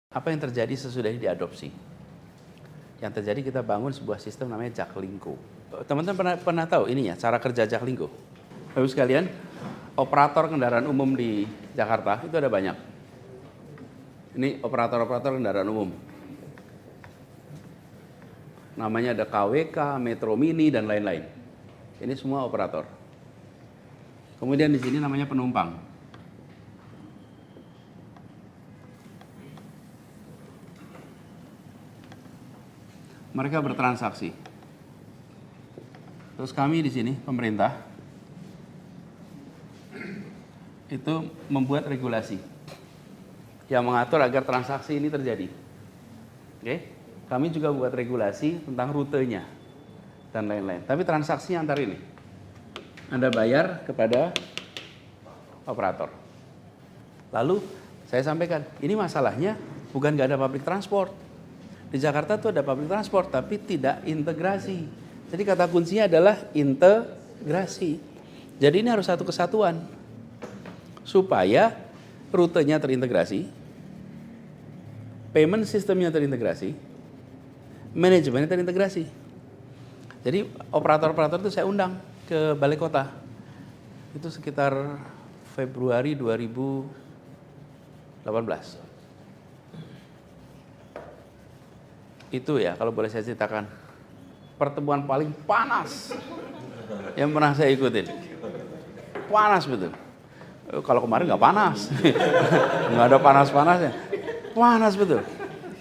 Apa yang terjadi sesudah ini diadopsi? Yang terjadi kita bangun sebuah sistem namanya Jaklingko. Teman-teman pernah tahu ininya, cara kerja Jaklingko? Bapak sekalian, operator kendaraan umum di Jakarta itu ada banyak. Ini operator-operator kendaraan umum. Namanya ada KWK, Metro Mini, dan lain-lain. Ini semua operator. Kemudian di sini namanya penumpang. Mereka bertransaksi. Terus kami di sini, pemerintah, itu membuat regulasi yang mengatur agar transaksi ini terjadi. Oke? Kami juga buat regulasi tentang rutenya dan lain-lain. Tapi transaksinya antar ini. Anda bayar kepada operator. Lalu saya sampaikan, ini masalahnya bukan nggak ada public transport. Di Jakarta tuh ada public transport tapi tidak integrasi. Jadi kata kuncinya adalah integrasi. Jadi ini harus satu kesatuan. Supaya rutenya terintegrasi, payment sistemnya terintegrasi, manajemennya terintegrasi. Jadi operator-operator itu saya undang ke Balai Kota. Itu sekitar Februari 2018. Itu ya kalau boleh saya ceritakan pertemuan paling panas yang pernah saya ikutin. Panas betul. Kalau kemarin nggak panas, nggak ada panas-panasnya. Panas betul.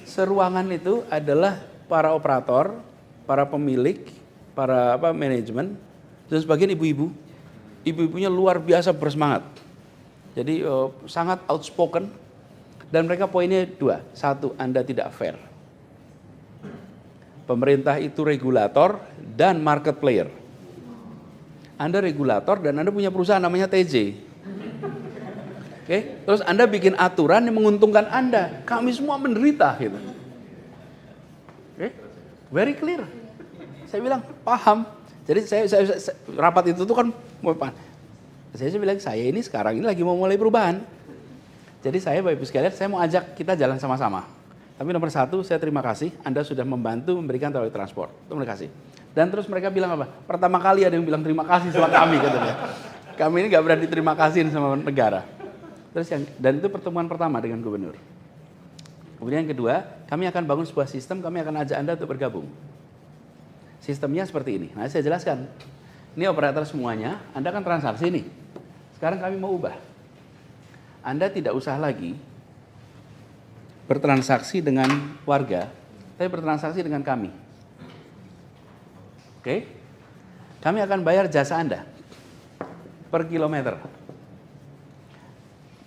Seruangan itu adalah para operator, para pemilik, para manajemen, dan sebagian ibu-ibu. Ibu-ibunya luar biasa bersemangat. Jadi sangat outspoken. Dan mereka poinnya dua. Satu, Anda tidak fair. Pemerintah itu regulator dan market player. Anda regulator dan Anda punya perusahaan namanya TJ. Oke, terus Anda bikin aturan yang menguntungkan Anda. Kami semua menderita gitu. Oke, very clear. Saya bilang paham. Jadi saya rapat itu tuh kan, saya bilang saya ini sekarang ini lagi mau mulai perubahan. Jadi saya Bapak Ibu sekalian, saya mau ajak kita jalan sama-sama. Tapi nomor satu, saya terima kasih Anda sudah membantu memberikan public transport. Terima kasih. Dan terus mereka bilang apa? Pertama kali ada yang bilang terima kasih sama kami katanya. Kami ini nggak berani terima kasih sama negara. Terus dan itu pertemuan pertama dengan gubernur. Kemudian yang kedua, kami akan bangun sebuah sistem, kami akan ajak Anda untuk bergabung. Sistemnya seperti ini. Nah, saya jelaskan. Ini operator semuanya, Anda kan transaksi nih. Sekarang kami mau ubah. Anda tidak usah lagi bertransaksi dengan warga, tapi bertransaksi dengan kami. Oke? Kami akan bayar jasa Anda per kilometer.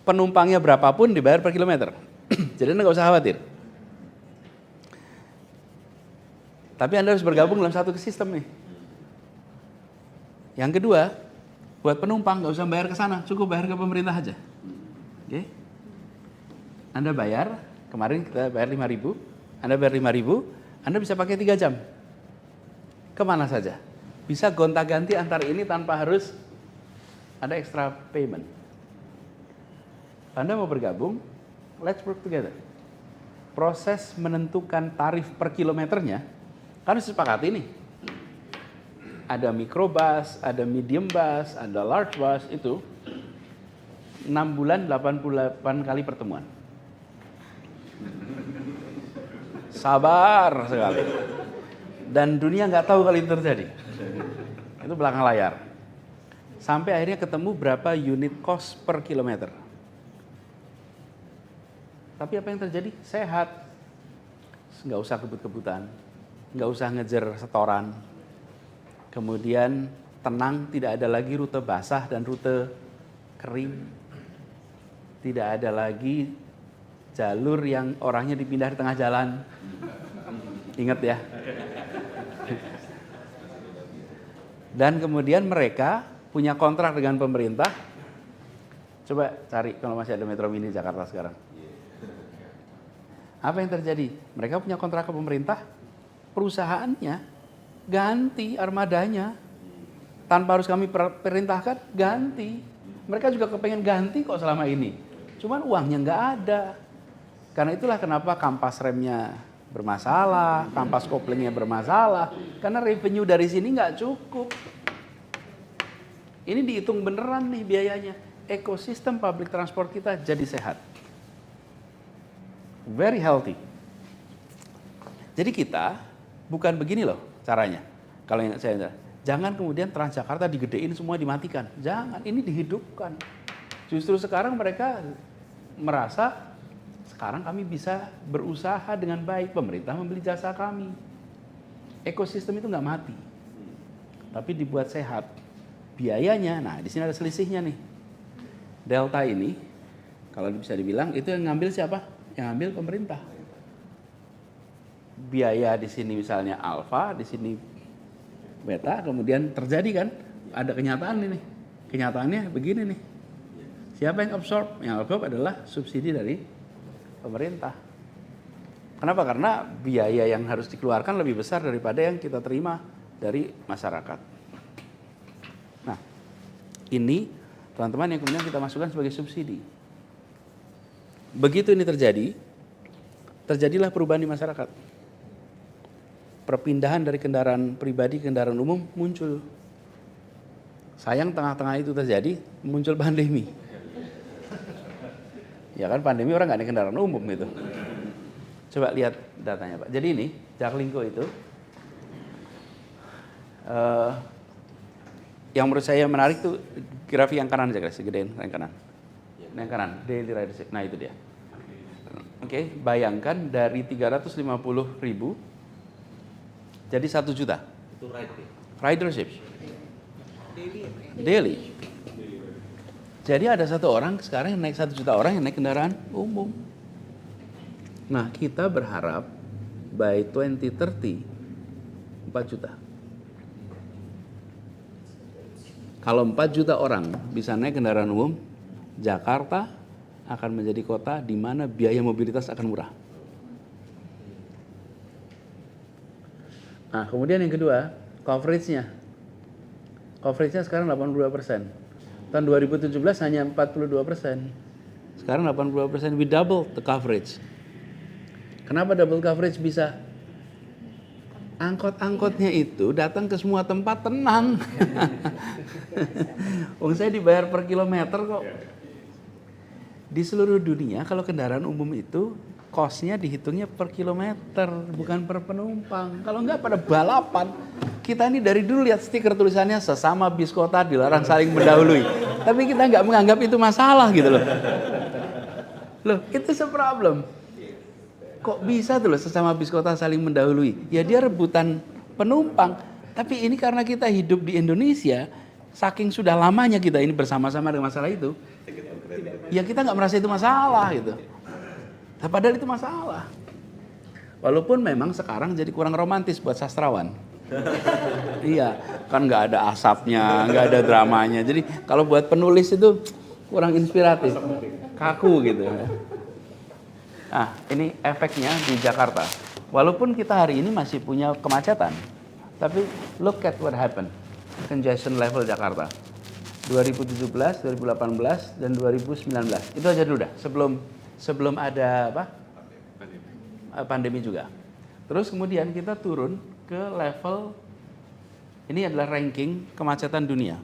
Penumpangnya berapapun dibayar per kilometer. Jadi Anda nggak usah khawatir. Tapi Anda harus bergabung dalam satu sistem nih. Yang kedua, buat penumpang nggak usah bayar ke sana, cukup bayar ke pemerintah aja. Oke? Anda bayar. Kemarin kita bayar 5.000, Anda bayar 5.000, Anda bisa pakai 3 jam. Kemana saja. Bisa gonta-ganti antar ini tanpa harus ada extra payment. Anda mau bergabung, let's work together. Proses menentukan tarif per kilometernya, kan disepakati nih. Ada microbus, ada medium bus, ada large bus, itu 6 bulan 88 kali pertemuan. Sabar sekali. Dan dunia nggak tahu kalau itu terjadi. Itu belakang layar. Sampai akhirnya ketemu berapa unit cost per kilometer. Tapi apa yang terjadi? Sehat. Nggak usah kebut-kebutan. Nggak usah ngejar setoran. Kemudian tenang, tidak ada lagi rute basah dan rute kering. Tidak ada lagi jalur yang orangnya dipindah di tengah jalan. Ingat ya. Dan kemudian mereka punya kontrak dengan pemerintah. Coba cari kalau masih ada Metro Mini Jakarta sekarang. Apa yang terjadi? Mereka punya kontrak ke pemerintah. Perusahaannya ganti armadanya. Tanpa harus kami perintahkan, ganti. Mereka juga kepengen ganti kok selama ini. Cuman uangnya nggak ada. Karena itulah kenapa kampas remnya bermasalah, kampas koplingnya bermasalah. Karena revenue dari sini nggak cukup. Ini dihitung beneran nih biayanya. Ekosistem public transport kita jadi sehat. Very healthy. Jadi kita bukan begini loh caranya. Kalau yang saya jangan kemudian Transjakarta digedein semua dimatikan. Jangan, ini dihidupkan. Justru sekarang mereka merasa sekarang kami bisa berusaha dengan baik, pemerintah membeli jasa kami. Ekosistem itu nggak mati, tapi dibuat sehat. Biayanya, nah di sini ada selisihnya nih. Delta ini, kalau bisa dibilang itu yang ngambil siapa? Yang ngambil pemerintah. Biaya di sini misalnya alfa, di sini beta, kemudian terjadi kan? Ada kenyataan ini. Kenyataannya begini nih. Siapa yang absorb? Yang absorb adalah subsidi dari pemerintah. Kenapa? Karena biaya yang harus dikeluarkan lebih besar daripada yang kita terima dari masyarakat. Nah, ini teman-teman yang kemudian kita masukkan sebagai subsidi. Begitu ini terjadi, terjadilah perubahan di masyarakat. Perpindahan dari kendaraan pribadi ke kendaraan umum muncul. Sayang tengah-tengah itu terjadi, muncul pandemi. Ya kan pandemi orang nggak naik kendaraan umum gitu. Coba lihat datanya Pak. Jadi ini Jaklingko itu yang menurut saya menarik tuh grafik yang kanan aja guys, gedein yang kanan. Yang kanan, daily ridership. Nah itu dia. Oke, bayangkan dari 350.000 jadi 1 juta. Itu Ridership. Daily. Jadi ada 1 orang sekarang yang naik 1 juta orang yang naik kendaraan umum. Nah kita berharap by 2030 4 juta. Kalau 4 juta orang bisa naik kendaraan umum, Jakarta akan menjadi kota di mana biaya mobilitas akan murah. Nah kemudian yang kedua, coveragenya. Coveragenya sekarang 82%. Tahun 2017 hanya 42%. Sekarang 82%, we double the coverage. Kenapa double coverage bisa? Angkot-angkotnya itu datang ke semua tempat tenang. Wong saya dibayar per kilometer kok. Di seluruh dunia kalau kendaraan umum itu cost-nya dihitungnya per kilometer, bukan per penumpang. Kalau enggak pada balapan. Kita ini dari dulu lihat stiker tulisannya sesama bis kota dilarang saling mendahului. Tapi kita nggak menganggap itu masalah gitu loh. Loh, itu problem. Kok bisa tuh loh sesama bis kota saling mendahului? Ya dia rebutan penumpang. Tapi ini karena kita hidup di Indonesia, saking sudah lamanya kita ini bersama-sama dengan masalah itu, ya kita nggak merasa itu masalah gitu. Nah, padahal itu masalah. Walaupun memang sekarang jadi kurang romantis buat sastrawan. Iya, kan nggak ada asapnya, nggak ada dramanya. Jadi kalau buat penulis itu kurang inspiratif, kaku gitu. Nah, ini efeknya di Jakarta. Walaupun kita hari ini masih punya kemacetan, tapi look at what happened. Congestion level Jakarta 2017, 2018, dan 2019. Itu aja dulu dah, sebelum ada apa? Pandemi juga. Terus kemudian kita turun ke level, ini adalah ranking kemacetan dunia.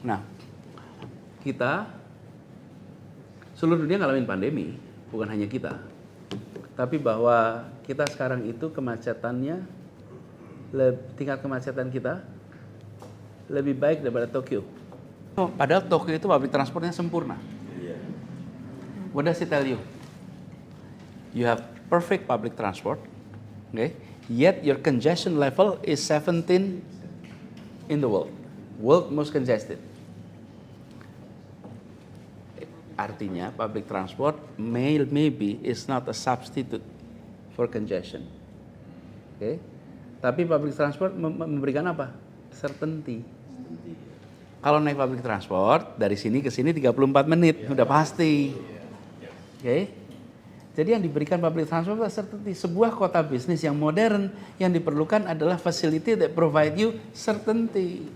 Nah, kita, seluruh dunia ngalamin pandemi, bukan hanya kita. Tapi bahwa kita sekarang itu kemacetannya, tingkat kemacetan kita lebih baik daripada Tokyo. Padahal Tokyo itu public transportnya sempurna. What does it tell you? You have perfect public transport, okay? Yet your congestion level is 17 in the world most congested. Artinya public transport maybe is not a substitute for congestion. Okay? Tapi public transport memberikan apa? Certainty. Kalau naik public transport dari sini ke sini 34 menit, udah pasti. Okay? Jadi yang diberikan public transport adalah certainty. Sebuah kota bisnis yang modern yang diperlukan adalah facility that provide you certainty.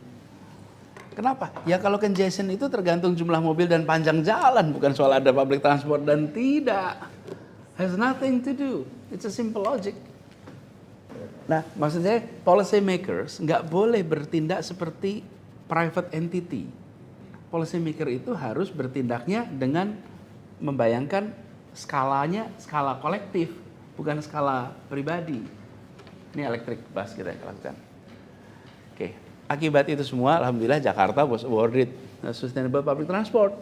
Kenapa? Ya kalau congestion itu tergantung jumlah mobil dan panjang jalan, bukan soal ada public transport dan tidak. Has nothing to do. It's a simple logic. Nah, maksud saya policy makers nggak boleh bertindak seperti private entity. Policy maker itu harus bertindaknya dengan membayangkan skalanya skala kolektif, bukan skala pribadi. Ini electric bus kita lakukan. Oke, akibat itu semua, alhamdulillah Jakarta was awarded Sustainable Public Transport.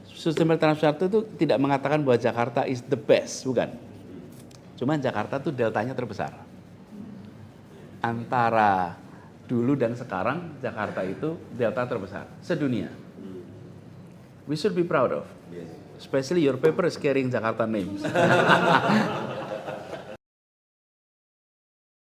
Sustainable Transport itu tidak mengatakan bahwa Jakarta is the best, bukan. Cuman Jakarta tuh deltanya terbesar. Antara dulu dan sekarang, Jakarta itu delta terbesar sedunia. We should be proud of. Especially your paper is carrying Jakarta names.